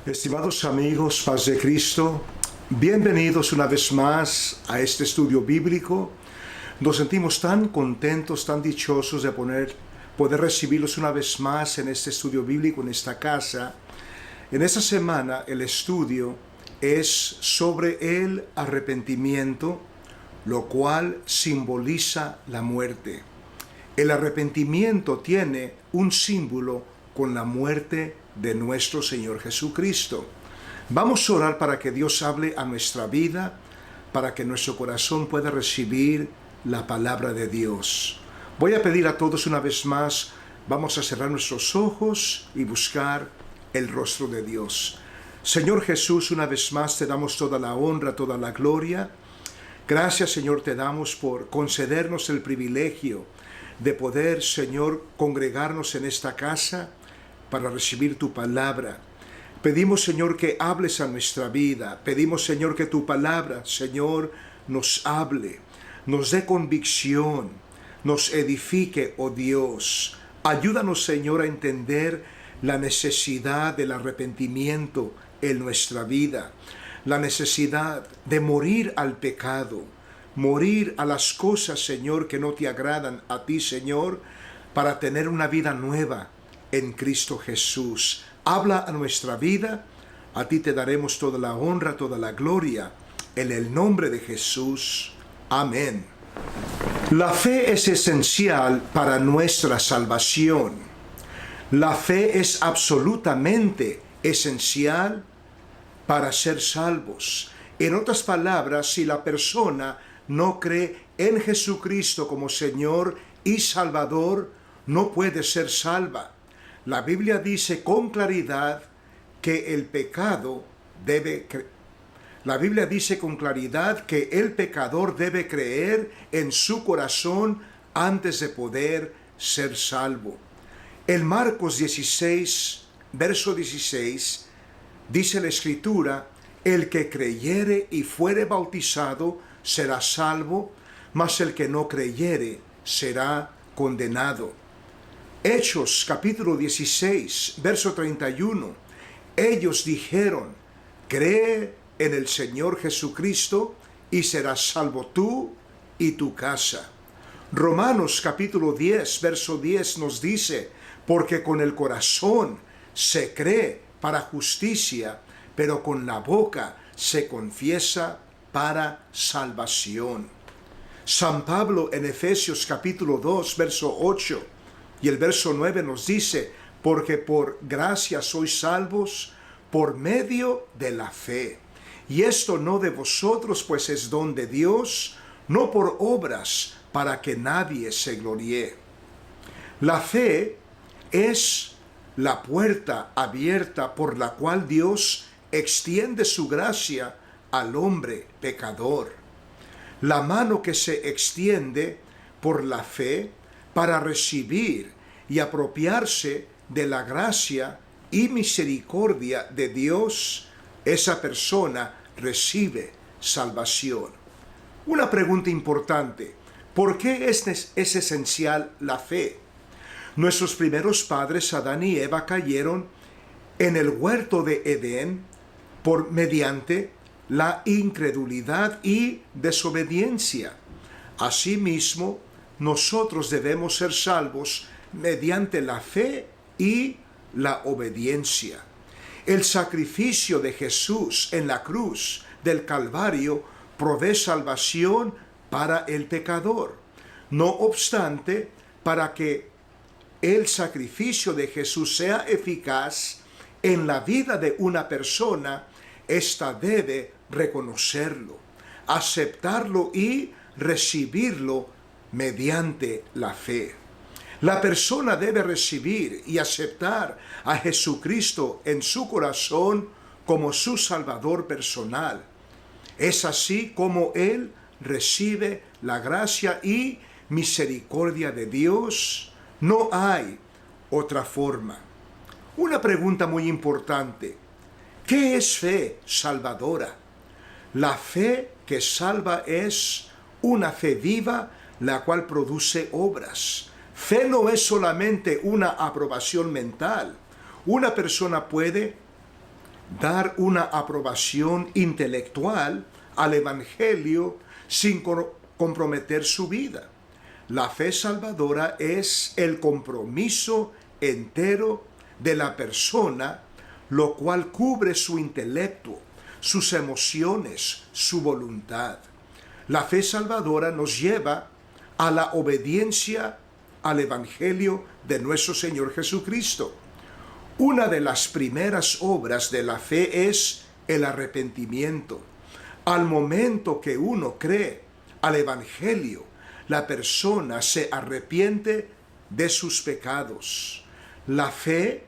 Estimados amigos, paz de Cristo, bienvenidos una vez más a este estudio bíblico. Nos sentimos tan contentos, tan dichosos de poder recibirlos una vez más en este estudio bíblico, en esta casa. En esta semana el estudio es sobre el arrepentimiento, lo cual simboliza la muerte. El arrepentimiento tiene un símbolo con la muerte de nuestro Señor Jesucristo. Vamos a orar para que Dios hable a nuestra vida, para que nuestro corazón pueda recibir la palabra de Dios. Voy a pedir a todos una vez más, vamos a cerrar nuestros ojos y buscar el rostro de Dios. Señor Jesús, una vez más te damos toda la honra, toda la gloria. Gracias, Señor, te damos por concedernos el privilegio de poder, Señor, congregarnos en esta casa para recibir tu palabra. Pedimos, Señor, que hables a nuestra vida. Pedimos, Señor, que tu palabra, Señor, nos hable, nos dé convicción, nos edifique, oh Dios. Ayúdanos, Señor, a entender la necesidad del arrepentimiento en nuestra vida, la necesidad de morir al pecado, morir a las cosas, Señor, que no te agradan a ti, Señor, para tener una vida nueva en Cristo Jesús. Habla a nuestra vida, a ti te daremos toda la honra, toda la gloria, en el nombre de Jesús. Amén. La fe es esencial para nuestra salvación. La fe es absolutamente esencial para ser salvos. En otras palabras, si la persona no cree en Jesucristo como Señor y Salvador, no puede ser salva. La Biblia dice con claridad que el pecador debe creer en su corazón antes de poder ser salvo. En Marcos 16, verso 16, dice la Escritura: el que creyere y fuere bautizado será salvo, mas el que no creyere será condenado. Hechos capítulo 16, verso 31. Ellos dijeron: cree en el Señor Jesucristo y serás salvo tú y tu casa. Romanos capítulo 10, verso 10 nos dice: porque con el corazón se cree para justicia, pero con la boca se confiesa para salvación. San Pablo en Efesios capítulo 2, verso 8 y el verso 9 nos dice: porque por gracia sois salvos por medio de la fe. Y esto no de vosotros, pues es don de Dios, no por obras, para que nadie se gloríe. La fe es la puerta abierta por la cual Dios extiende su gracia al hombre pecador. La mano que se extiende por la fe para recibir y apropiarse de la gracia y misericordia de Dios, esa persona recibe salvación. Una pregunta importante: ¿por qué es esencial la fe? Nuestros primeros padres, Adán y Eva, cayeron en el huerto de Edén mediante la incredulidad y desobediencia. Asimismo, nosotros debemos ser salvos mediante la fe y la obediencia. El sacrificio de Jesús en la cruz del Calvario provee salvación para el pecador. No obstante, para que el sacrificio de Jesús sea eficaz en la vida de una persona, ésta debe reconocerlo, aceptarlo y recibirlo mediante la fe. La persona debe recibir y aceptar a Jesucristo en su corazón como su Salvador personal. Es así como Él recibe la gracia y misericordia de Dios. No hay otra forma. Una pregunta muy importante. ¿Qué es fe salvadora? La fe que salva es una fe viva, la cual produce obras. Fe no es solamente una aprobación mental. Una persona puede dar una aprobación intelectual al Evangelio sin comprometer su vida. La fe salvadora es el compromiso entero de la persona, lo cual cubre su intelecto, sus emociones, su voluntad. La fe salvadora nos lleva a la obediencia al Evangelio de nuestro Señor Jesucristo. Una de las primeras obras de la fe es el arrepentimiento. Al momento que uno cree al Evangelio, la persona se arrepiente de sus pecados. La fe,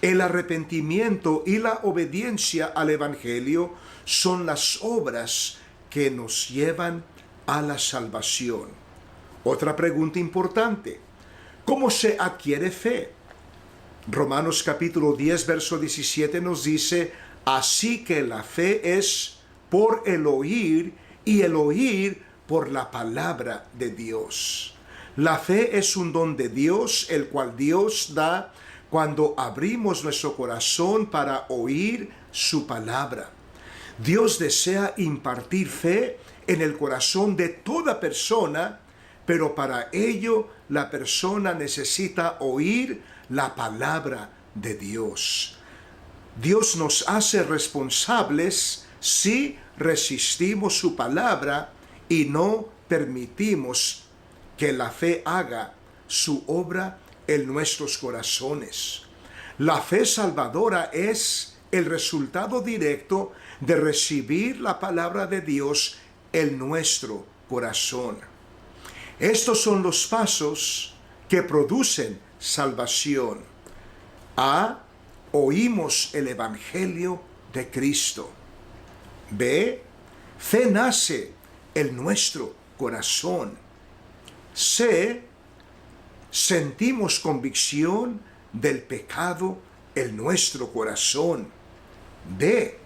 el arrepentimiento y la obediencia al Evangelio son las obras que nos llevan a la salvación. Otra pregunta importante: ¿cómo se adquiere fe? Romanos capítulo 10, verso 17 nos dice: así que la fe es por el oír y el oír por la palabra de Dios. La fe es un don de Dios, el cual Dios da cuando abrimos nuestro corazón para oír su palabra. Dios desea impartir fe en el corazón de toda persona, pero para ello la persona necesita oír la palabra de Dios. Dios nos hace responsables si resistimos su palabra y no permitimos que la fe haga su obra en nuestros corazones. La fe salvadora es el resultado directo de recibir la palabra de Dios en nuestro corazón. Estos son los pasos que producen salvación. A. Oímos el Evangelio de Cristo. B. Fe nace en nuestro corazón. C. Sentimos convicción del pecado en nuestro corazón. D.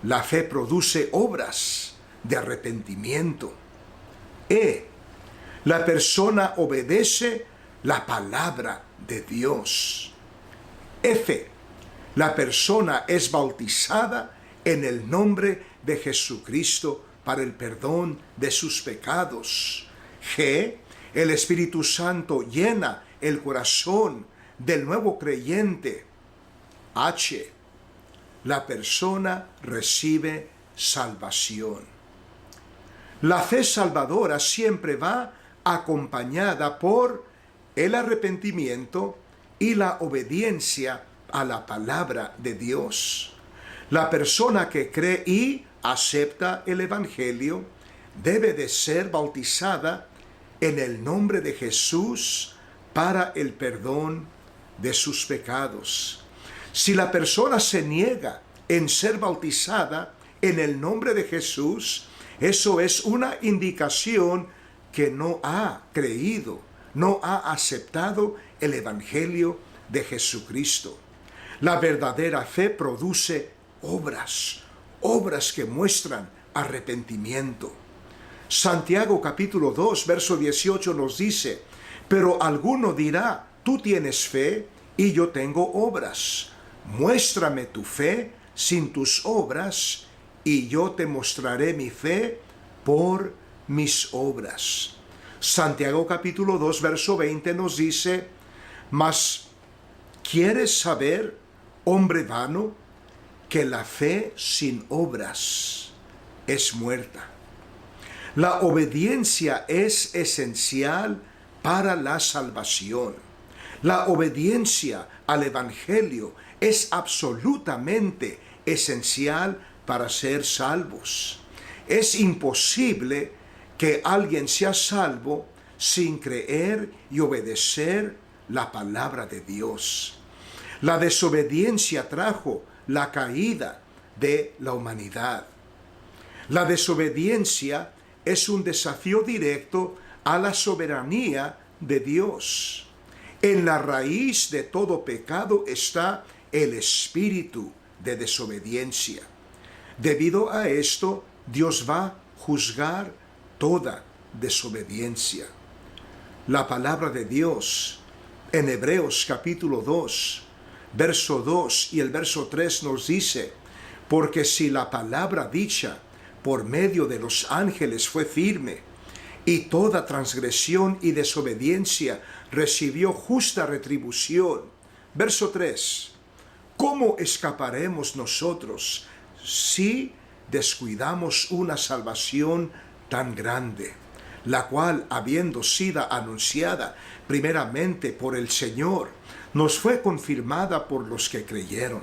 La fe produce obras de arrepentimiento. E. La persona obedece la palabra de Dios. F. La persona es bautizada en el nombre de Jesucristo para el perdón de sus pecados. G. El Espíritu Santo llena el corazón del nuevo creyente. H. La persona recibe salvación. La fe salvadora siempre va acompañada por el arrepentimiento y la obediencia a la palabra de Dios. La persona que cree y acepta el Evangelio debe de ser bautizada en el nombre de Jesús para el perdón de sus pecados. Si la persona se niega en ser bautizada en el nombre de Jesús, eso es una indicación que no ha creído, no ha aceptado el Evangelio de Jesucristo. La verdadera fe produce obras que muestran arrepentimiento. Santiago capítulo 2, verso 18 nos dice: pero alguno dirá, tú tienes fe y yo tengo obras. Muéstrame tu fe sin tus obras y yo te mostraré mi fe por mis obras. Santiago capítulo 2, verso 20 nos dice: mas ¿quieres saber, hombre vano, que la fe sin obras es muerta? La obediencia es esencial para la salvación. La obediencia al Evangelio es absolutamente esencial para ser salvos. Es imposible que alguien sea salvo sin creer y obedecer la palabra de Dios. La desobediencia trajo la caída de la humanidad. La desobediencia es un desafío directo a la soberanía de Dios. En la raíz de todo pecado está el espíritu de desobediencia. Debido a esto, Dios va a juzgar toda desobediencia. La palabra de Dios en Hebreos capítulo 2, verso 2 y el verso 3 nos dice: porque si la palabra dicha por medio de los ángeles fue firme, y toda transgresión y desobediencia recibió justa retribución. Verso 3. ¿Cómo escaparemos nosotros si descuidamos una salvación tan grande, la cual, habiendo sido anunciada primeramente por el Señor, nos fue confirmada por los que creyeron?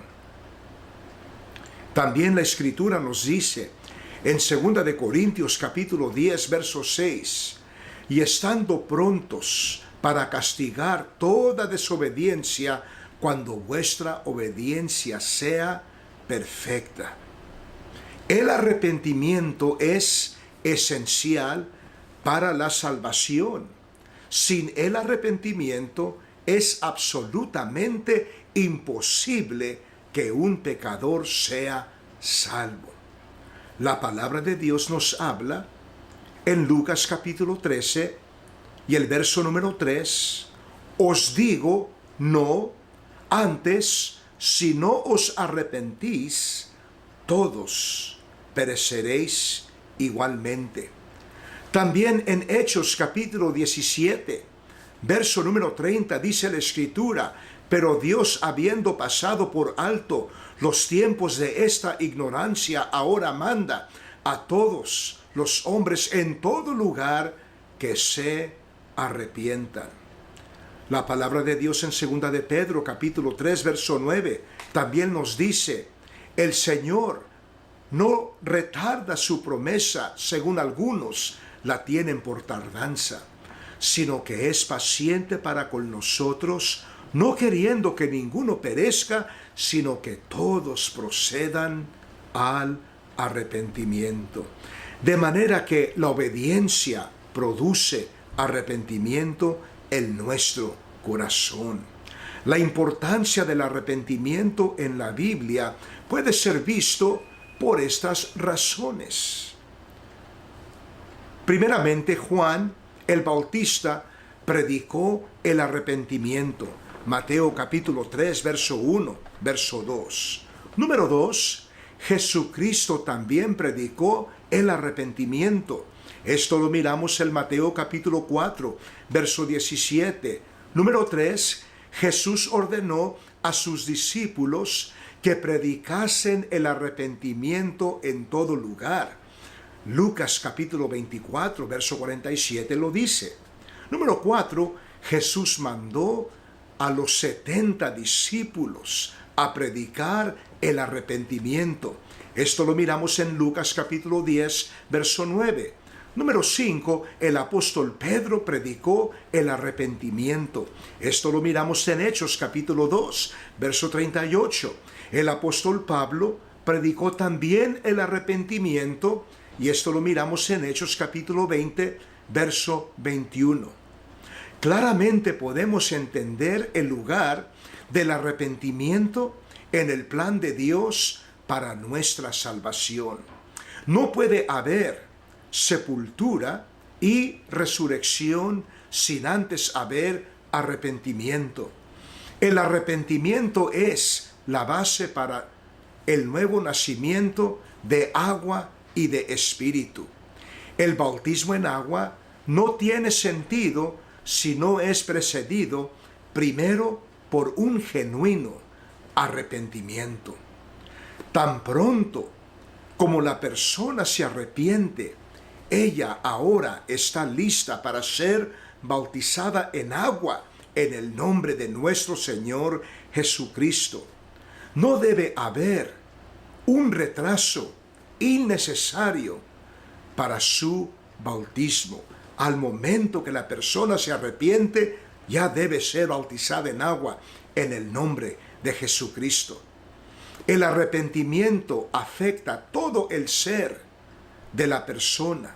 También la Escritura nos dice en 2 de Corintios capítulo 10, verso 6, y estando prontos para castigar toda desobediencia cuando vuestra obediencia sea perfecta. El arrepentimiento es esencial para la salvación. Sin el arrepentimiento es absolutamente imposible que un pecador sea salvo. La palabra de Dios nos habla en Lucas capítulo 13 y el verso número 3. Os digo, no, antes, si no os arrepentís, todos pereceréis igualmente. También en Hechos capítulo 17, verso número 30, dice la Escritura: pero Dios, habiendo pasado por alto los tiempos de esta ignorancia, ahora manda a todos los hombres en todo lugar que se arrepientan. La palabra de Dios en 2 de Pedro capítulo 3 verso 9 también nos dice: el Señor no retarda su promesa, según algunos la tienen por tardanza, sino que es paciente para con nosotros, no queriendo que ninguno perezca, sino que todos procedan al arrepentimiento. De manera que la obediencia produce arrepentimiento en nuestro corazón. La importancia del arrepentimiento en la Biblia puede ser visto por estas razones. Primeramente, Juan el Bautista predicó el arrepentimiento. Mateo capítulo 3, verso 1, verso 2. Número 2, Jesucristo también predicó el arrepentimiento. Esto lo miramos en Mateo capítulo 4, verso 17. Número 3, Jesús ordenó a sus discípulos que predicasen el arrepentimiento en todo lugar. Lucas capítulo 24, verso 47 lo dice. Número 4, Jesús mandó a los 70 discípulos a predicar el arrepentimiento. Esto lo miramos en Lucas capítulo 10, verso 9. Número 5, el apóstol Pedro predicó el arrepentimiento. Esto lo miramos en Hechos capítulo 2, verso 38. El apóstol Pablo predicó también el arrepentimiento, y esto lo miramos en Hechos capítulo 20, verso 21. Claramente podemos entender el lugar del arrepentimiento en el plan de Dios para nuestra salvación. No puede haber sepultura y resurrección sin antes haber arrepentimiento. El arrepentimiento es la base para el nuevo nacimiento de agua y de espíritu. El bautismo en agua no tiene sentido si no es precedido primero por un genuino arrepentimiento. Tan pronto como la persona se arrepiente, ella ahora está lista para ser bautizada en agua en el nombre de nuestro Señor Jesucristo. No debe haber un retraso innecesario para su bautismo. Al momento que la persona se arrepiente, ya debe ser bautizada en agua en el nombre de Jesucristo. El arrepentimiento afecta todo el ser de la persona.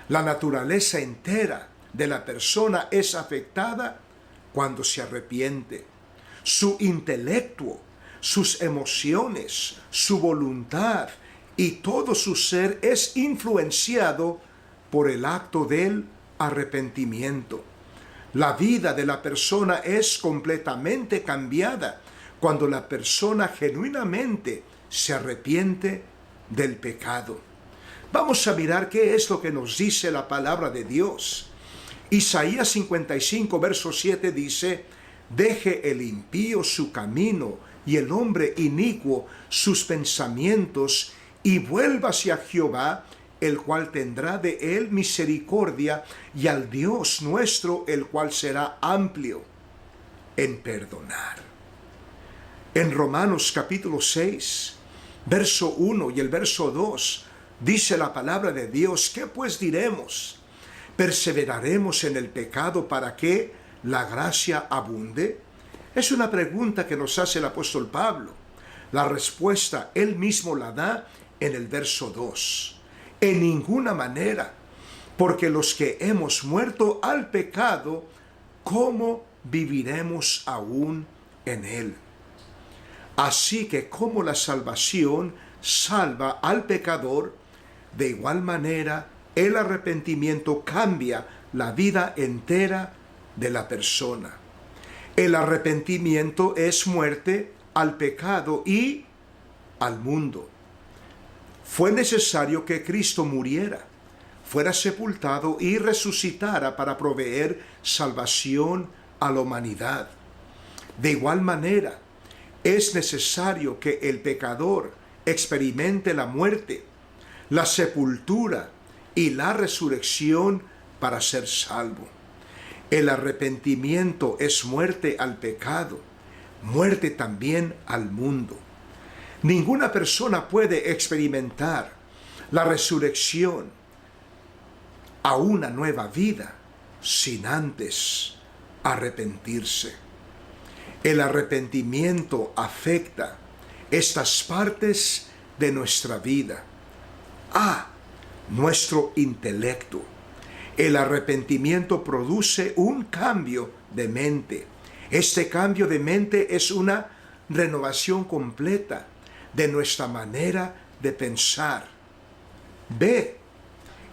La naturaleza entera de la persona es afectada cuando se arrepiente. Su intelecto, sus emociones, su voluntad y todo su ser es influenciado por el acto del arrepentimiento. La vida de la persona es completamente cambiada cuando la persona genuinamente se arrepiente del pecado. Vamos a mirar qué es lo que nos dice la palabra de Dios. Isaías 55, verso 7 dice: deje el impío su camino y el hombre inicuo sus pensamientos, y vuélvase a Jehová, el cual tendrá de él misericordia, y al Dios nuestro, el cual será amplio en perdonar. En Romanos capítulo 6, verso 1 y el verso 2, dice la palabra de Dios: ¿qué pues diremos? ¿Perseveraremos en el pecado para que la gracia abunde? Es una pregunta que nos hace el apóstol Pablo. La respuesta él mismo la da en el verso 2. En ninguna manera, porque los que hemos muerto al pecado, ¿cómo viviremos aún en él? Así que como la salvación salva al pecador, de igual manera el arrepentimiento cambia la vida entera de la persona. El arrepentimiento es muerte al pecado y al mundo. Fue necesario que Cristo muriera, fuera sepultado y resucitara para proveer salvación a la humanidad. De igual manera, es necesario que el pecador experimente la muerte, la sepultura y la resurrección para ser salvo. El arrepentimiento es muerte al pecado, muerte también al mundo. Ninguna persona puede experimentar la resurrección a una nueva vida sin antes arrepentirse. El arrepentimiento afecta estas partes de nuestra vida. Nuestro intelecto. El arrepentimiento produce un cambio de mente. Este cambio de mente es una renovación completa de nuestra manera de pensar. B.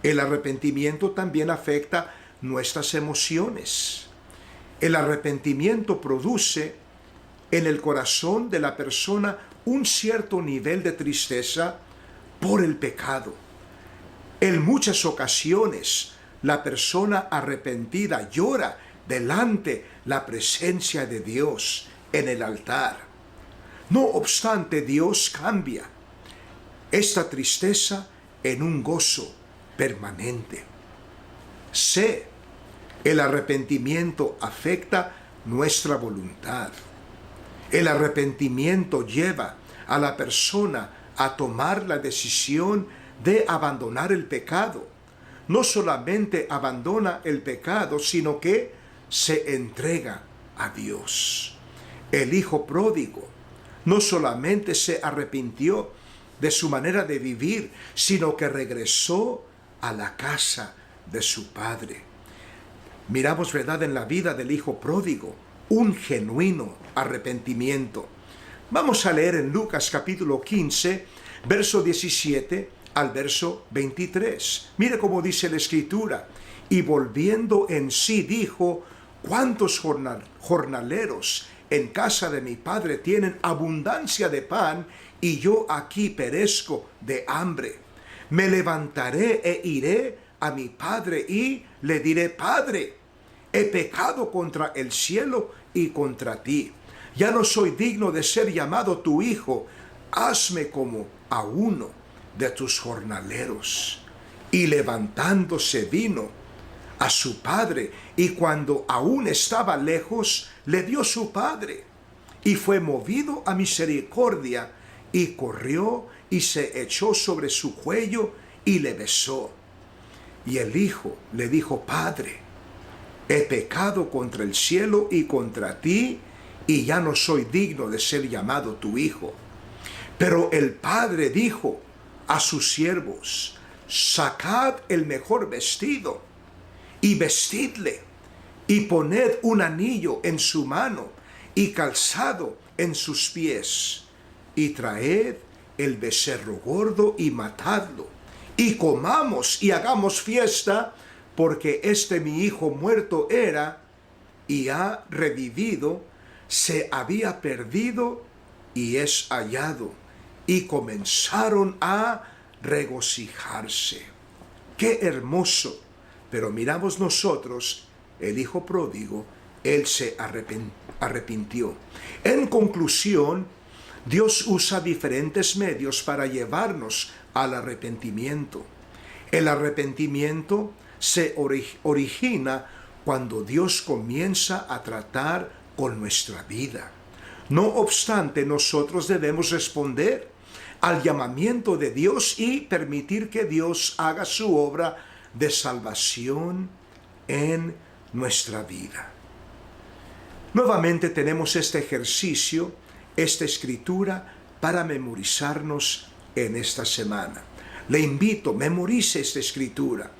El arrepentimiento también afecta nuestras emociones. El arrepentimiento produce en el corazón de la persona un cierto nivel de tristeza por el pecado. En muchas ocasiones, la persona arrepentida llora delante la presencia de Dios en el altar. No obstante, Dios cambia esta tristeza en un gozo permanente. C. El arrepentimiento afecta nuestra voluntad. El arrepentimiento lleva a la persona a tomar la decisión de abandonar el pecado. No solamente abandona el pecado, sino que se entrega a Dios. El hijo pródigo no solamente se arrepintió de su manera de vivir, sino que regresó a la casa de su padre. Miramos, ¿verdad?, en la vida del hijo pródigo, un genuino arrepentimiento. Vamos a leer en Lucas capítulo 15, verso 17 al verso 23. Mire cómo dice la Escritura: y volviendo en sí dijo: ¿cuántos jornaleros en casa de mi padre tienen abundancia de pan, y yo aquí perezco de hambre? Me levantaré e iré a mi padre y le diré: Padre, he pecado contra el cielo y contra ti. Ya no soy digno de ser llamado tu hijo. Hazme como a uno de tus jornaleros. Y levantándose vino a su padre, y cuando aún estaba lejos, le vio su padre, y fue movido a misericordia, y corrió y se echó sobre su cuello y le besó. Y el hijo le dijo: Padre, he pecado contra el cielo y contra ti, y ya no soy digno de ser llamado tu hijo. Pero el padre dijo a sus siervos: sacad el mejor vestido y vestidle, y poned un anillo en su mano y calzado en sus pies, y traed el becerro gordo y matadlo, y comamos y hagamos fiesta, porque este mi hijo muerto era y ha revivido, se había perdido y es hallado. Y comenzaron a regocijarse. ¡Qué hermoso! Pero miramos nosotros, el hijo pródigo, él se arrepintió. En conclusión, Dios usa diferentes medios para llevarnos al arrepentimiento. El arrepentimiento se origina cuando Dios comienza a tratar con nuestra vida. No obstante, nosotros debemos responder al llamamiento de Dios y permitir que Dios haga su obra de salvación en nuestra vida. Nuevamente tenemos este ejercicio, esta escritura para memorizarnos en esta semana. Le invito, memorice esta escritura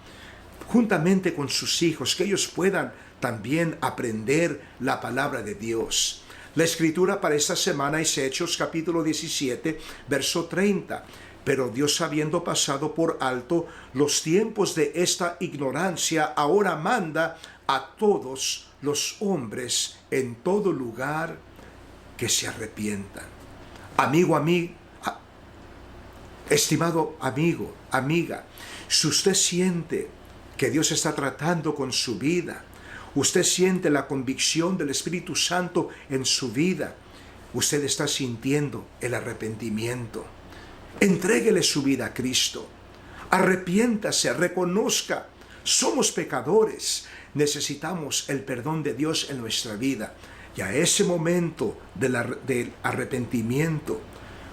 juntamente con sus hijos, que ellos puedan también aprender la palabra de Dios. La escritura para esta semana es Hechos capítulo 17, verso 30. Pero Dios, habiendo pasado por alto los tiempos de esta ignorancia, ahora manda a todos los hombres en todo lugar que se arrepientan. Estimado amigo, amiga, si usted siente que Dios está tratando con su vida, usted siente la convicción del Espíritu Santo en su vida, usted está sintiendo el arrepentimiento, entréguele su vida a Cristo, arrepiéntase, reconozca, somos pecadores, necesitamos el perdón de Dios en nuestra vida, y a ese momento del arrepentimiento,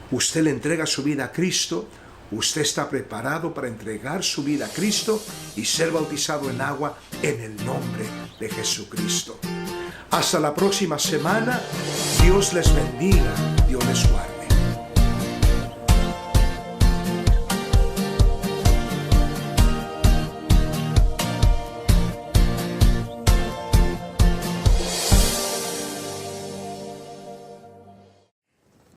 usted le entrega su vida a Cristo. Usted está preparado para entregar su vida a Cristo y ser bautizado en agua en el nombre de Jesucristo. Hasta la próxima semana. Dios les bendiga. Dios les guarde.